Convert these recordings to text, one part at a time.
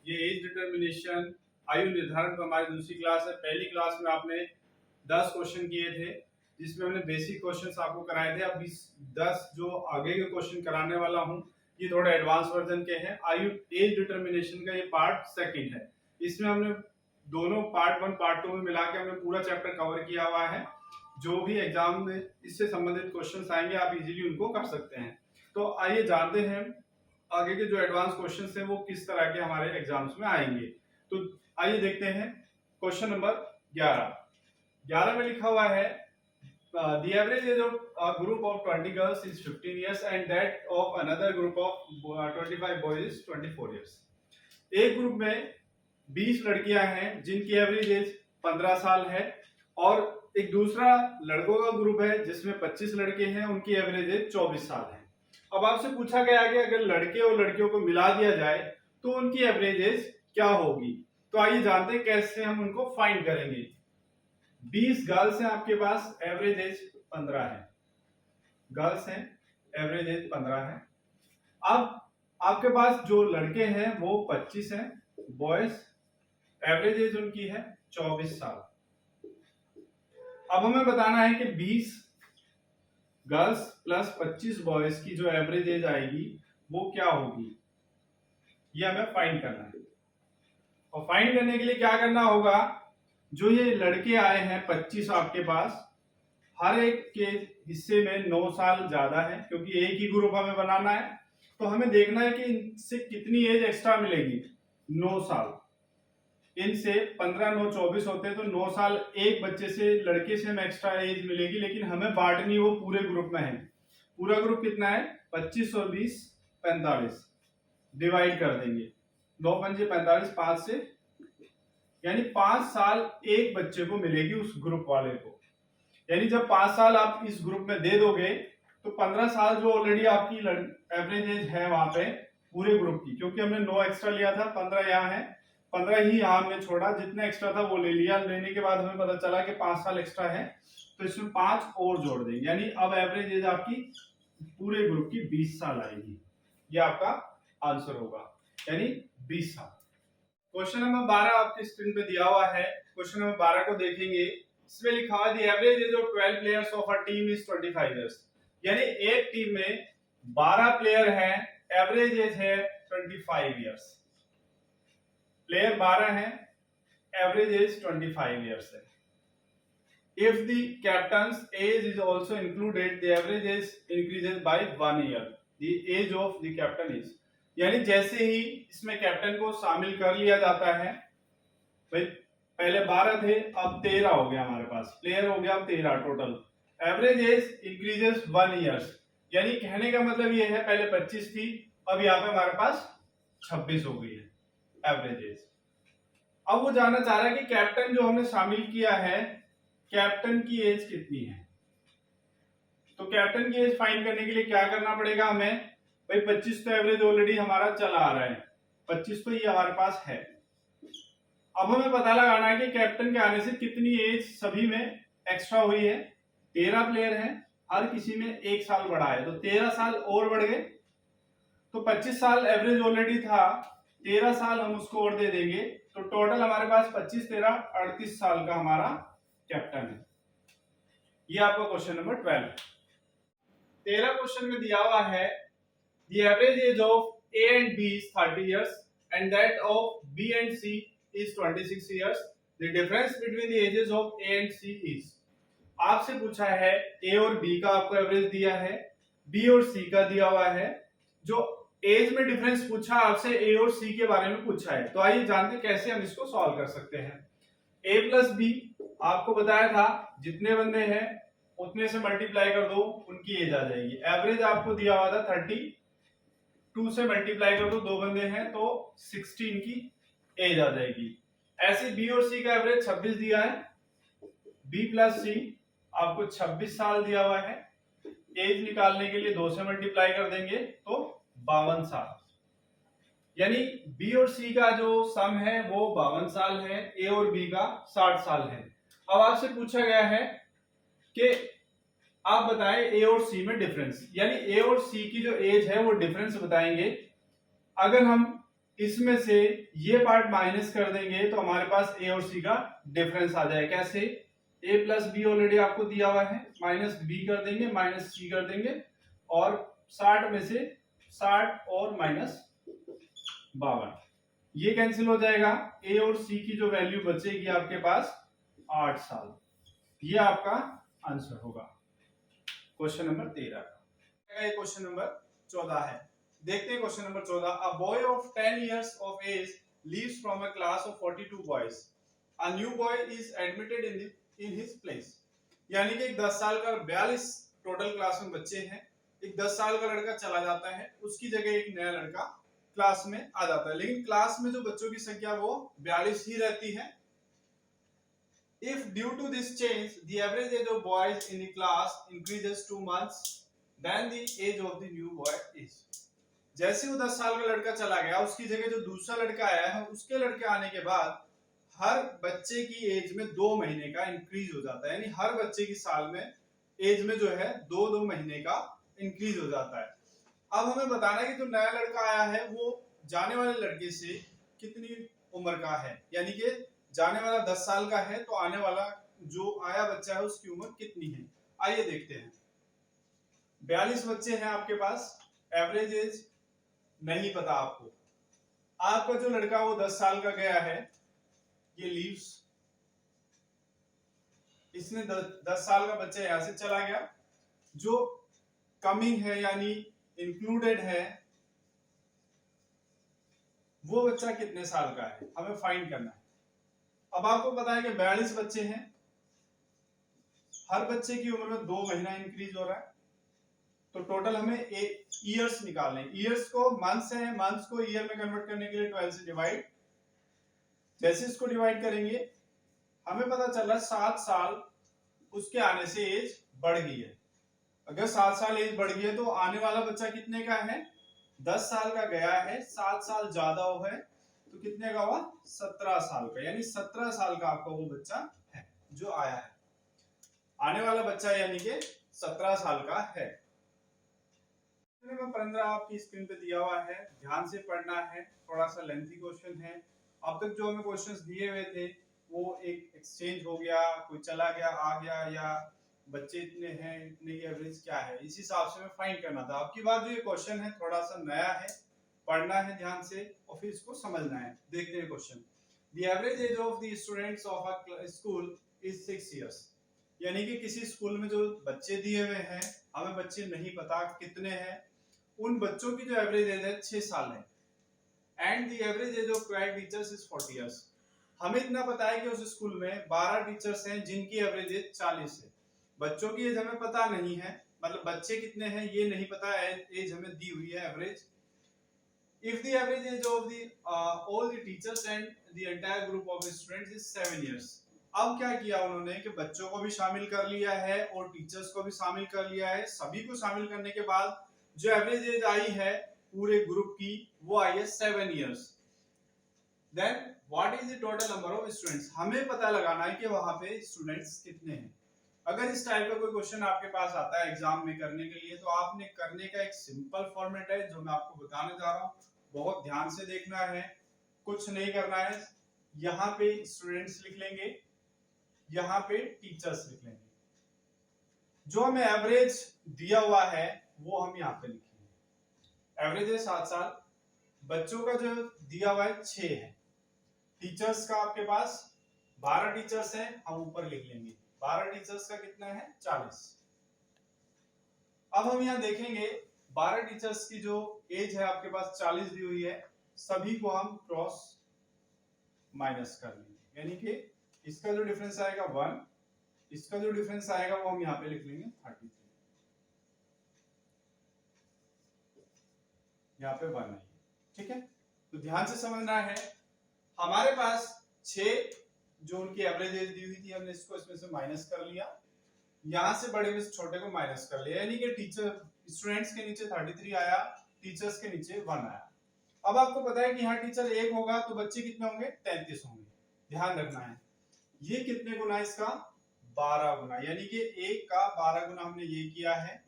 ये as determination आयु निर्धारण का हमारी दूसरी क्लास है। पहली क्लास में आपने 10 क्वेश्चन किए थे जिसमें हमने बेसिक क्वेश्चंस आपको कराए थे। अब इस 10 जो आगे के क्वेश्चन कराने वाला हूं ये थोड़ा एडवांस वर्जन के हैं। आयु एज डिटर्मिनेशन का ये पार्ट सेकंड है। इसमें हमने दोनों पार्ट 1 पार्ट 2 में मिला के हमने पूरा चैप्टर कवर किया हुआ है। जो भी एग्जाम में इससे संबंधित क्वेश्चंस आएंगे आप इजीली उनको कर सकते हैं। तो आइए जानते हैं आगे के जो एडवांस क्वेश्चंस हैं वो किस तरह के हमारे एग्जाम्स में आएंगे। तो आइए देखते हैं क्वेश्चन नंबर 11 में लिखा हुआ है the average age of a group of 20 girls is 15 years and that of another group of 25 boys is 24 years। एक ग्रुप में 20 लड़कियां हैं जिनकी एवरेज एज 15 साल है और एक दूसरा लड़कों का ग्रुप है जिसमें 25 लड़के हैं उनकी एवरेज एज 24 साल है। अब आपसे पूछा गया कि अगर लड़के और लड़कियों को मिला दिया जाए तो उनकी एवरेज एज क्या होगी। तो आइए जानते हैं कैसे हम उनको फाइंड करेंगे। 20 गर्ल्स हैं आपके पास, एवरेज एज 15 है। गर्ल्स हैं, एवरेज एज 15 है। अब आपके पास जो लड़के हैं वो 25 हैं, बॉयज एवरेज एज उनकी है 24 साल। अब हमें बताना है कि 20 गर्ल्स प्लस 25 बॉयज की जो एवरेज एज आएगी वो क्या होगी, ये हमें फाइंड करना है। और फाइंड करने के लिए क्या करना होगा, जो ये लड़के आए हैं 25 आपके पास, हर एक के हिस्से में 9 साल ज्यादा है क्योंकि एक ही ग्रुप हमें बनाना है। तो हमें देखना है कि इनसे कितनी एज एक्स्ट्रा मिलेगी, 9 साल। इनसे 15 9 24 होते हैं तो 9 साल एक बच्चे से, लड़के से हमें एक्स्ट्रा एज मिलेगी, लेकिन हमें बांटनी वो पूरे ग्रुप में है। पूरा ग्रुप कितना है, 25 और 20 45, डिवाइड कर देंगे 9 पंजे 45, 5 से, यानी 5 साल एक बच्चे को मिलेगी उस ग्रुप वाले को। यानी जब 5 साल आप इस ग्रुप में दे दोगे तो 15 साल जो ऑलरेडी आपकी एवरेज एज है वहां पे पूरे ग्रुप की, क्योंकि हमने 9 एक्स्ट्रा लिया था, 15 यहाँ है, 15 ही यहाँ हमने छोड़ा, जितना एक्स्ट्रा था वो ले लिया। लेने के बाद हमें पता चला कि 5 साल एक्स्ट्रा है तो इसमें 5 और जोड़ देंगे, यानी अब एवरेज एज आपकी पूरे ग्रुप की 20 साल आएगी। ये आपका आंसर होगा, यानी 20 साल। क्वेश्चन नंबर 12 आपकी स्क्रीन पे दिया हुआ है। क्वेश्चन नंबर 12 को देखेंगे, इसमें लिखा हुआ है the average as of 12 players of a team is 25 years. यानी एक टीम में 12 प्लेयर हैं, एवरेज एज है 25 इयर्स। प्लेयर 12 हैं, एवरेज एज 25 इयर्स है। If the captain's age is also included the average age increases by 1 year. The age of the captain is, यानी जैसे ही इसमें कैप्टन को शामिल कर लिया जाता है, भाई पहले 12 थे अब 13 हो गया हमारे पास, प्लेयर हो गया अब 13 total. Average age increases 1 years, यानी कहने का मतलब ये है पहले 25 थी अब यहाँ पे हमारे पास 26 हो गई है एवरेज एज। अब वो जानना चाह रहा है कि कैप्टन जो हमने शामिल किया है, कैप्टन की एज कितनी है। तो कैप्टन की एज फाइंड करने के लिए क्या करना पड़ेगा हमें, भाई 25 तो एवरेज ऑलरेडी हमारा चला आ रहा है, 25 तो ये हमारे पास है। अब हमें पता लगाना है कि कैप्टन के आने से कितनी एज सभी में एक्स्ट्रा हुई है। 13 प्लेयर हैं, हर किसी में 1 साल बढ़ा है, तो 13 साल और बढ़ गए। तो 25 साल एवरेज ऑलरेडी था, 13 साल हम उसको और दे देंगे, तो टोटल हमारे पास 25 13 38 साल का हमारा कैप्टन है। ये आपका क्वेश्चन नंबर 12। 13 क्वेश्चन में दिया हुआ है the average age of A and B is 30 years and that of B and C is 26 years. The difference between the ages of A and C is, आपसे पूछा है A और B का आपको एवरेज दिया है, B और C का दिया हुआ है। जो एज में डिफरेंस पूछा आपसे A और C के बारे में पूछा है, तो आइए जानते कैसे हम इसको सॉल्व कर सकते हैं। A प्लस B आपको बताया था जितने बंदे हैं उतने से मल्टीप्लाई कर दो, उनकी एज आ जाएगी। एवरेज आपको दिया हुआ था 30, 2 से मल्टीप्लाई कर दो, 2 बंदे हैं तो 16 की एज आ जाएगी। ऐसे बी और सी का एवरेज 26 दिया है, बी प्लस सी आपको 26 साल दिया हुआ है। एज निकालने के लिए 2 से मल्टीप्लाई कर देंगे तो 52 साल, यानी बी और सी का जो सम है वो 52 साल है, ए और बी का 60 साल है। अब आपसे पूछा गया है कि आप बताएं ए और सी में डिफरेंस, यानी ए और सी की जो एज है वो डिफरेंस बताएंगे। अगर हम इसमें से ये पार्ट माइनस कर देंगे तो हमारे पास ए और सी का डिफरेंस आ जाए। कैसे? ए प्लस बी ऑलरेडी आपको दिया हुआ है, माइनस बी कर देंगे, माइनस सी कर देंगे, और 60 में से 60 और माइनस 52, ये कैंसिल हो जाएगा। ए और सी की जो वैल्यू बचेगी आपके पास 8 साल। ये आपका आंसर होगा क्वेश्चन नंबर 13 का। क्वेश्चन नंबर 14 है। देखते हैं question number 14। A boy of 10 years of age leaves from a class of 42 boys. A new boy is admitted in his place. यानी कि एक 10 साल का 42 टोटल क्लास में बच्चे हैं, एक 10 साल का लड़का चला जाता है, उसकी जगह एक नया लड़का क्लास में आ जाता है, लेकिन क्लास में जो बच्चों की संख्या वो 42 ही रहती है। If due to this change the average age of boys in the class increases 2 months, then the age of the new boy is. जैसे वो 10 साल का लड़का चला गया, उसकी जगह जो दूसरा लड़का आया है, उसके लड़के आने के बाद हर बच्चे की एज में 2 महीने का इंक्रीज हो जाता है, यानी हर बच्चे की साल में एज में जो है 2-2 महीने का इंक्रीज हो जाता है। अब हमें बताना है कि जो नया लड़का आया है वो जाने वाले लड़के से कितनी उम्र का है, यानी कि जाने वाला 10 साल का है तो आने वाला जो आया बच्चा है उसकी उम्र कितनी है। आइए देखते हैं। 42 बच्चे हैं आपके पास, एवरेज एज नहीं पता आपको। आपका जो लड़का वो 10 साल का गया है, ये लीव्स, इसने 10 साल का बच्चा यहां से चला गया, जो कमिंग है यानी इंक्लूडेड है वो बच्चा कितने साल का है, हमें फाइंड करना है। अब आपको पता है कि 42 बच्चे हैं, हर बच्चे की उम्र में 2 महीना इंक्रीज हो रहा है, तो टोटल हमें ईयर्स निकालने हैं। ईयर्स को मंथ्स है, मंथ्स को ईयर में कन्वर्ट करने के लिए 12 से डिवाइड, जैसे इसको डिवाइड करेंगे हमें पता चल रहा है 7 साल उसके आने से एज बढ़ गई है। अगर 7 साल एज बढ़ गई है तो आने वाला बच्चा कितने का है? 10 साल का गया है, 7 साल ज्यादा हो है तो कितने का हुआ? 17 साल का, यानी 17 साल का आपका वो बच्चा है जो आया है। आने वाला बच्चा यानी कि 17 साल का है। नंबर 15 आपकी स्क्रीन पे दिया हुआ है, ध्यान से पढ़ना है, थोड़ा सा लेंथी क्वेश्चन है। अब तक जो हमें क्वेश्चंस दिए हुए थे वो एक एक्सचेंज हो गया, कोई चला गया आ गया, या बच्चे इतने हैं इतने की एवरेज क्या है, इस हिसाब से हमें फाइंड करना था। आपकी बात जो ये क्वेश्चन है थोड़ा सा नया है, पढ़ना है ध्यान से और फिर इसको समझना है। देखते हैं question. The average as of the students of a school is 6 years। यानी कि किसी स्कूल में जो बच्चे दिए हुए हैं, हमें बच्चे नहीं पता कितने हैं, उन बच्चों की जो एवरेज एज है 6 साल है। And the average as of 12 teachers is 40 years। हमें इतना पता है कि उस स्कूल में 12 टीचर्स हैं जिनकी एवरेज एज 40 है। बच्चों की एज हमें पता नहीं है, मतलब बच्चे कितने हैं ये नहीं पता, एज हमें दी हुई है average. If the average as of the all the teachers and the entire group of students is 7 years। अब क्या किया उन्होंने कि बच्चों को भी शामिल कर लिया है और टीचर्स को भी शामिल कर लिया है। सभी को शामिल करने के बाद जो एवरेज एज आई है पूरे ग्रुप की वो आई है 7 years। Then what is the total number of students, हमें पता लगाना है कि वहां पे स्टूडेंट्स कितने हैं। अगर इस टाइप का कोई क्वेश्चन आपके पास आता है एग्जाम में करने के लिए, तो आपने करने का एक सिंपल फॉर्मेट है जो मैं आपको बताने जा रहा हूँ, बहुत ध्यान से देखना है, कुछ नहीं करना है। यहाँ पे स्टूडेंट्स लिख लेंगे, यहाँ पे टीचर्स लिख लेंगे, जो हमें एवरेज दिया हुआ है वो हम यहाँ पे लिखेंगे। एवरेज है 7 साल, बच्चों का जो दिया हुआ है 6 है, टीचर्स का आपके पास 12 टीचर्स हैं, हम ऊपर लिख लेंगे 12 टीचर्स का कितना है 40। अब हम यहाँ देखेंगे 12 टीचर्स की जो एज है आपके पास 40 दी हुई है, सभी को हम क्रॉस माइनस कर लेंगे, यानी कि इसका जो डिफरेंस आएगा 1, इसका जो डिफरेंस आएगा वो हम यहाँ पे लिख लेंगे 33, यहाँ पे 1 है, ठीक है। तो ध्यान से समझना है, हमारे पास 6 जो उनकी एवरेज एज दी हुई थी, हमने इसको इसमें से माइनस कर लिया, यहाँ से बड़े में से छोटे को माइनस कर लिया, यानी कि टीचर स्टूडेंट्स के नीचे 33 आया, टीचर्स के नीचे 1 आया। अब आपको पता है कि यहाँ टीचर 1 होगा तो बच्चे कितने होंगे 33 होंगे। ध्यान रखना है ये कितने गुना, इसका 12 गुना, यानी कि 1 का 12 गुना हमने ये किया है,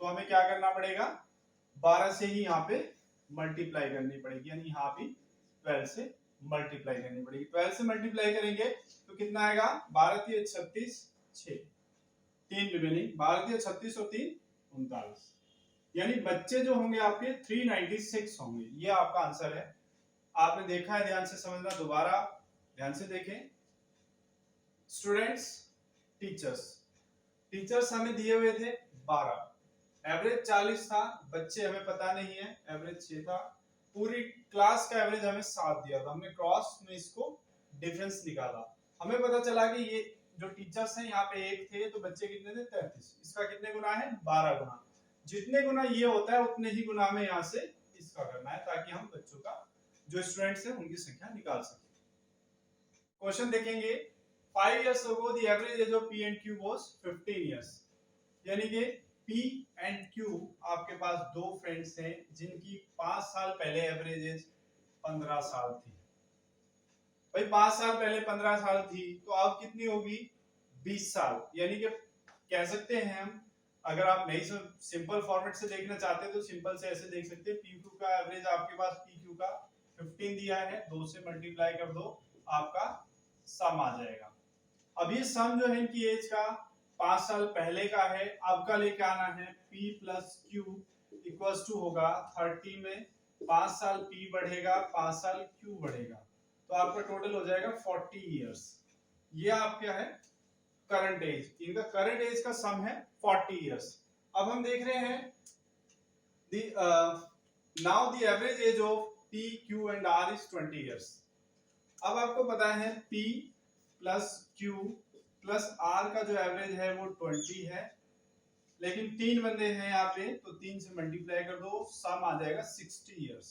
तो हमें क्या करना पड़ेगा 12 से ही यहाँ पे मल्टीप्लाई करनी पड़ेगी, यानी यहाँ भी 12 से मल्टीप्लाई करनी पड़ेगी। 12 से मल्टीप्लाई करेंगे तो कितना आएगा, 12 3 36 6, 3 रिमेनिंग, 12 3 36 और 3 39, यानी बच्चे जो होंगे आपके 396 होंगे। ये आपका आंसर है। आपने देखा है, ध्यान से समझना, दोबारा ध्यान से देखें। स्टूडेंट्स, टीचर्स हमें दिए हुए थे 12, एवरेज 40 था, बच्चे हमें पता नहीं है, एवरेज 6 था, पूरी क्लास का एवरेज हमें 7 दिया था। हमने क्रॉस में इसको डिफरेंस निकाला, हमें पता चला कि ये जो टीचर्स हैं यहाँ पे 1 थे, तो बच्चे कितने थे, 33। इसका कितने गुना है, 12 गुना। जितने गुना ये होता है उतने ही गुना में यहाँ से इसका करना है, ताकि हम बच्चों का जो स्टूडेंट्स हैं उनकी संख्या निकाल सकें। क्वेश्चन देखेंगे, 5 years ago the average age of P and Q was 15 years, यानी कि P and Q आपके पास दो फ्रेंड्स हैं जिनकी 5 साल पहले एवरेज एज 15 साल थी। भाई 5 साल पहले 15 साल थी, तो अब कितनी होगी, 20 साल, यानी कि कह सकते हैं हम, अगर आप नहीं सिंपल फॉर्मेट से देखना चाहते हैं तो सिंपल से ऐसे देख सकते हैं, PQ का एवरेज आपके पास PQ का 15 दिया है, 2 से मल्टीप्लाई कर दो, आपका सम आ जाएगा। अब ये सम जो है इनकी एज का 5 साल पहले का है, अब का लेके आना है, P plus Q equals to होगा 30 में 5 साल P बढ़ेगा, 5 साल Q बढ़ेगा, तो आपका टोटल हो जाएगा 40 इयर्स। ये आपका है करंट एज, इनका करंट एज का सम है 40 इयर्स। अब हम देख रहे हैं now the average as of P, Q and R is 20 years. अब आपको पता है P plus Q plus R का जो एवरेज है वो 20 है, लेकिन 3 बंदे हैं यहाँ पे, तो 3 से मल्टीप्लाई कर दो, सम आ जाएगा 60 इयर्स।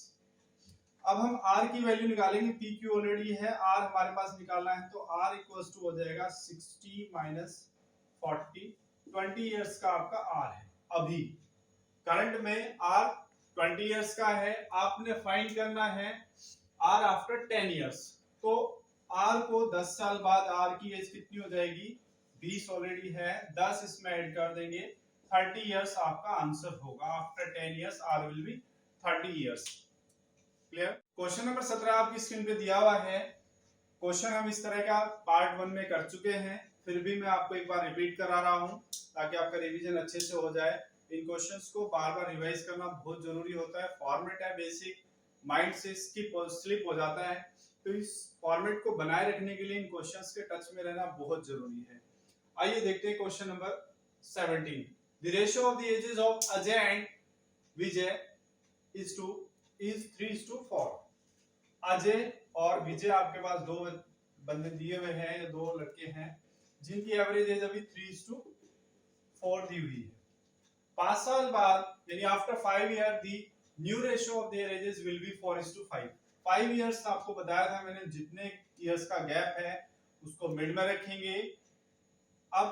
अब हम R की वैल्यू निकालेंगे, P Q ऑलरेडी है, R हमारे पास निकालना है, तो R इक्वल्स टू हो जाएगा 60 माइनस 40, 20 इयर्स का आपका R है। अभी करंट में R 20 इयर्स का है, आपने फाइंड करना है R आफ्टर 10 इयर्स, तो R को 10 साल बाद R की एज कितनी हो जाएगी, 20 ऑलरेडी है, 10 इसमें ऐड कर देंगे, 30 इयर्स आपका आंसर होगा। After 10 years R will be 30 years. Clear. Question number 17 आपकी स्क्रीन पे दिया हुआ है। क्वेश्चन हम इस तरह का पार्ट 1 में कर चुके हैं, फिर भी मैं आपको एक बार रिपीट करा रहा हूं ताकि आपका रिवीजन अच्छे से हो जाए। इन क्वेश्चंस को बार बार रिवाइज करना बहुत जरूरी होता है, फॉर्मेट है बेसिक, माइंड से स्लिप हो जाता है, तो इस फॉर्मेट को बनाए रखने के लिए इन क्वेश्चंस के टच में रहना बहुत जरूरी है। आइए देखते हैं question number 17। The ratio of the ages of Ajay and Vijay is 3:4। Ajay और विजय आपके पास दो बंदे दिए हुए हैं, या दो लड़के हैं जिनकी एवरेज एज अभी 3:4 दी हुई है। 5 साल बाद यानी after 5 year the new ratio of their edges will be 4:5। 5 years आपको बताया था मैंने, जितने इयर्स का गैप है उसको मिड में रखेंगे। अब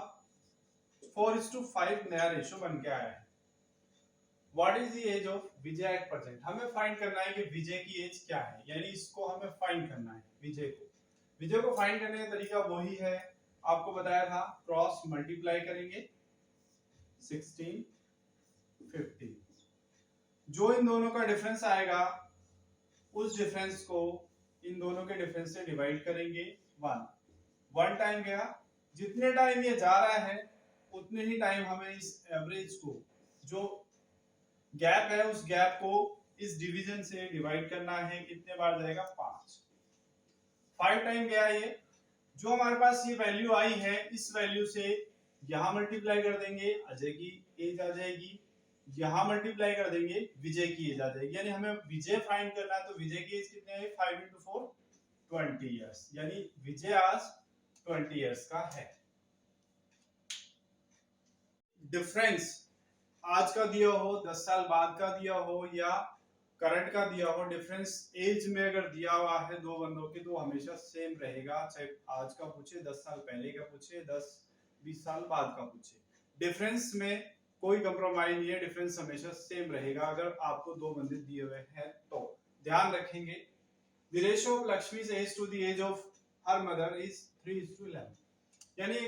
4:5 नया रेशियो बन के आया है। What is the age of Vijay at present, हमें फाइंड करना है कि विजय की एज क्या है, यानी इसको हमें फाइंड करना है। विजय को फाइंड करने का तरीका वही है, आपको बताया था, क्रॉस मल्टीप्लाई करेंगे 16 50, जो इन दोनों का डिफरेंस आएगा उस डिफरेंस को इन दोनों के डिफरेंस से डिवाइड करेंगे 1 टाइम गया, जितने टाइम ये जा रहा है उतने ही टाइम हमें इस एवरेज को, जो गैप है उस गैप को इस डिवीजन से डिवाइड करना है। कितने बार जाएगा, 5 टाइम गया ये, जो हमारे पास ये वैल्यू आई है इस वैल्यू से यहां मल्टीप्लाई कर देंगे, अजय की एज आ जाएगी, यहां मल्टीप्लाई कर देंगे, विजय की एज आ जाएगी। यानी हमें विजय फाइंड करना है, तो विजय की एज कितने है, 5 into 4 20 इयर्स, यानी विजय आज 20 इयर्स का है। डिफरेंस आज का दिया हो, 10 साल बाद का दिया हो, या करंट का दिया हो, डिफरेंस एज में अगर दिया हुआ है दो बंदों के, तो हमेशा सेम रहेगा, चाहे आज का पूछे, 10 साल पहले का पूछे, 10-20 साल बाद का पूछे, डिफरेंस में कोई कंप्रोमाइज नहीं है, डिफरेंस हमेशा सेम रहेगा अगर आपको दो बंदे दिए हुए हैं तो। ध्यान रखेंगे, the ratio of Lakshmi's age to the age of her mother is 3:11, यानी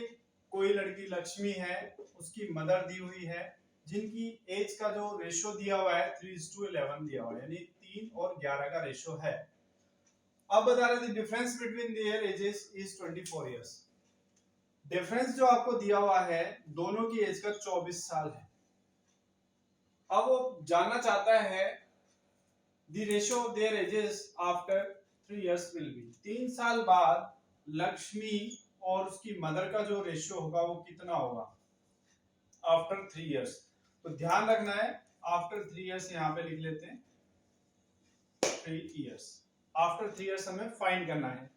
कोई लड़की लक्ष्मी है, उसकी मदर दी हुई है जिनकी एज का जो रेशियो दिया हुआ है 3:11 दिया हुआ है, यानी 3 और 11 का रेशियो है। अब बता रहे थे difference between their edges is 24 years. Difference जो आपको दिया हुआ है दोनों की एज का 24 साल है। अब वो जानना चाहता है the ratio of their edges after 3 years will be. 3 साल बाद लक्ष्मी और उसकी मदर का जो रेशियो होगा वो कितना होगा आफ्टर 3 इयर्स। तो ध्यान रखना है आफ्टर 3 इयर्स यहां पे लिख लेते हैं 3 इयर्स। आफ्टर 3 इयर्स हमें फाइंड करना है।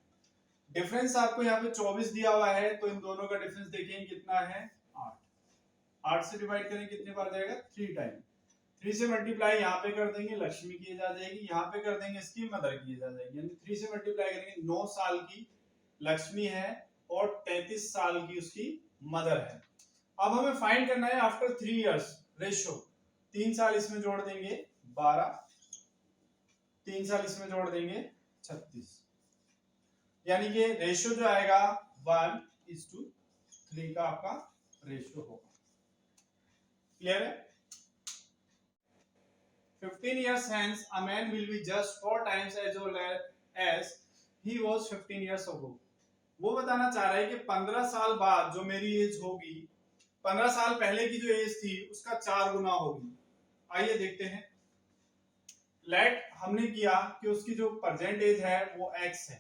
डिफरेंस आपको यहाँ पे 24 दिया हुआ है, तो इन दोनों का डिफरेंस देखेंगे कितना है 8। 8 से डिवाइड करेंगे कितने बार जाएगा 3 टाइम। 3 से मल्टीप्लाई यहाँ पे कर देंगे लक्ष्मी की एज आ जाएगी, यहाँ पे कर देंगे इसकी मदर की एज आ जाएगी, यानी 3 से मल्टीप्लाई करेंगे 9 साल की लक्ष्मी है और 33 साल की उसकी मदर है। अब हमें फाइंड करना है आफ्टर 3 इयर्स रेशियो। 3 साल इसमें जोड़ देंगे 12, 3 साल इसमें जोड़ देंगे 36, यानी कि रेशियो जो आएगा 1:3 का आपका रेशियो होगा। क्लियर है? 15 years hence a man will be just 4 times as old as he was 15 years ago। वो बताना चाह रहा है कि 15 साल बाद जो मेरी एज होगी, 15 साल पहले की जो एज थी उसका 4 गुना होगी। आइए देखते हैं। लेट हमने किया कि उसकी जो प्रेजेंट एज है वो x है।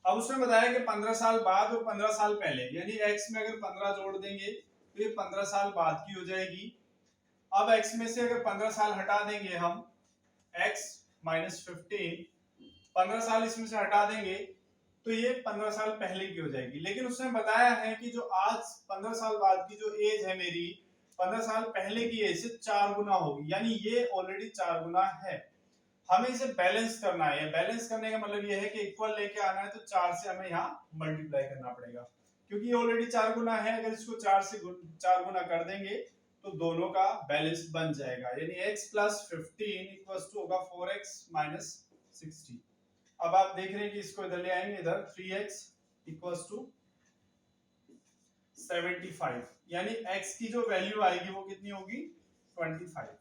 अब उसने बताया कि 15 साल बाद और 15 साल पहले, यानी x में अगर 15 जोड़ देंगे तो ये 15 साल बाद की हो जाएगी। अब x में से अगर 15 साल हटा देंगे हम, x माइनस 15, 15 साल इसमें से हटा देंगे तो ये 15 साल पहले की हो जाएगी। लेकिन उसने बताया है कि जो आज 15 साल बाद की जो एज है मेरी, 15 साल पहले की एज से 4 गुना होगी, यानी ये ऑलरेडी 4 गुना है। हमें इसे बैलेंस करना है। बैलेंस करने का मतलब ये है कि इक्वल लेके आना है, तो 4 से हमें यहाँ मल्टीप्लाई करना पड़ेगा, क्योंकि ये ऑलरेडी 4 गुना है। अगर इसको 4 से 4 गुना कर देंगे तो दोनों का बैलेंस बन जाएगा, यानी x प्लस 15 इक्वल्स टू होगा 4x माइनस 60। अब आप देख रहे हैं कि इसको इधर ले आएंगे, इधर 3x इक्वल्स टू 75, यानी x की जो वैल्यू आएगी वो कितनी होगी 25।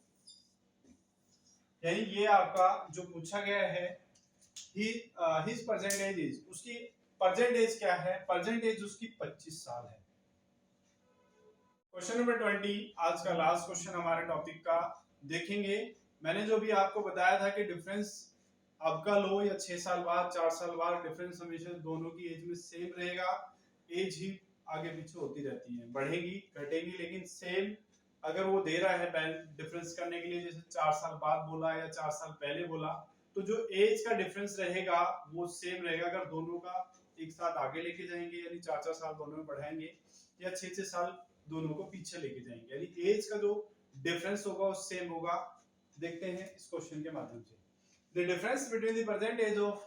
यानी ये आपका जो पूछा गया है हिज प्रेजेंट एज इज, उसकी प्रेजेंट एज क्या है, प्रेजेंट एज उसकी 25 साल है। क्वेश्चन नंबर 20 आज का लास्ट क्वेश्चन हमारे टॉपिक का देखेंगे। मैंने जो भी आपको बताया था कि डिफरेंस अब का लो या 6 साल बाद 4 साल बाद डिफरेंस हमेशा दोनों की एज में सेम रहेगा। एज ही आगे पीछे होती रहती है, बढ़ेगी घटेगी, लेकिन सेम अगर वो दे रहा है डिफरेंस करने के लिए, जैसे 4 साल बाद बोला या 4 साल पहले बोला, तो जो एज का डिफरेंस रहेगा वो सेम रहेगा। अगर दोनों का एक साथ आगे लेके जाएंगे यानी 4-4 साल दोनों में बढ़ाएंगे, या 6-6 साल दोनों को पीछे लेके जाएंगे, यानी एज का जो डिफरेंस होगा वो सेम होगा। देखते हैं इस क्वेश्चन के माध्यम से। The difference between the present age of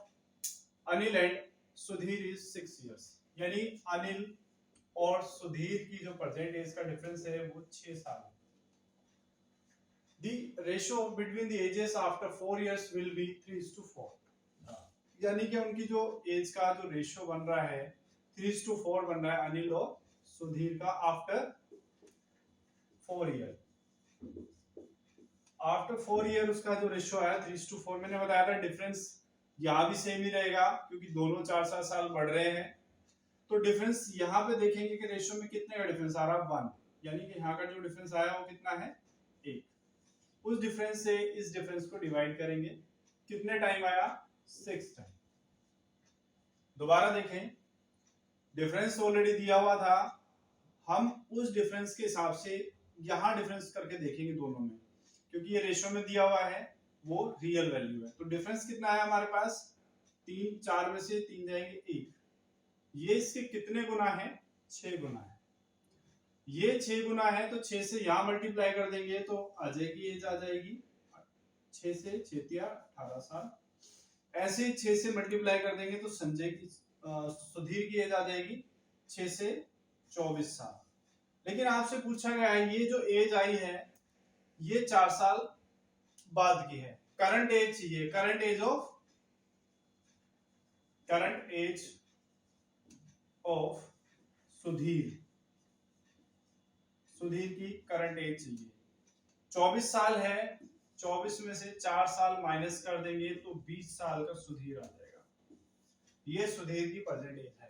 Anil and Sudhir is 6 years। यानी अनिल और सुधीर की जो प्रेजेंट एज का डिफरेंस है वो 6 साल है। The ratio between the ages after 4 years will be 3:4। यानी कि उनकी जो एज का जो रेशियो बन रहा है 3:4 बन रहा है अनिल और सुधीर का आफ्टर 4 ईयर। आफ्टर 4 ईयर उसका जो रेशियो आया 3:4। मैंने बताया था डिफरेंस यहाँ भी सेम ही रहेगा क्योंकि दोनों 4-4 साल बढ़ रहे हैं। तो डिफरेंस यहाँ पे देखेंगे कि रेशियो में कितने का डिफरेंस आ रहा है 1, यानी कि यहाँ का जो डिफरेंस आया वो कितना है 1। उस डिफरेंस से इस डिफरेंस को डिवाइड करेंगे, कितने टाइम आया 6 टाइम। दोबारा देखें, डिफरेंस ऑलरेडी दिया हुआ था, हम उस डिफरेंस के हिसाब से यहाँ डिफरेंस करके देखेंगे दोनों में, क्योंकि ये रेशियो में दिया हुआ है वो रियल वैल्यू है। तो डिफरेंस कितना है हमारे पास 3, 4 में से 3 जाएंगे 1। ये इसके कितने गुना है 6 गुना है। ये 6 गुना है तो 6 से यहाँ मल्टीप्लाई कर देंगे तो आ जाएगी एज आ जाएगी 6 से 6 18 साल। ऐसे 6 से मल्टीप्लाई कर देंगे तो संजय की सुधीर की एज आ जाएगी 6 से 24 साल। लेकिन आपसे पूछा गया है ये जो एज आई है ये 4 साल बाद की है। करंट एज चाहिए, current age of Sudhir. Sudhir की करंट एज चाहिए। 24 साल है, 24 में से 4 साल माइनस कर देंगे तो 20 साल का सुधीर आ जाएगा। ये सुधीर की प्रेजेंट एज है।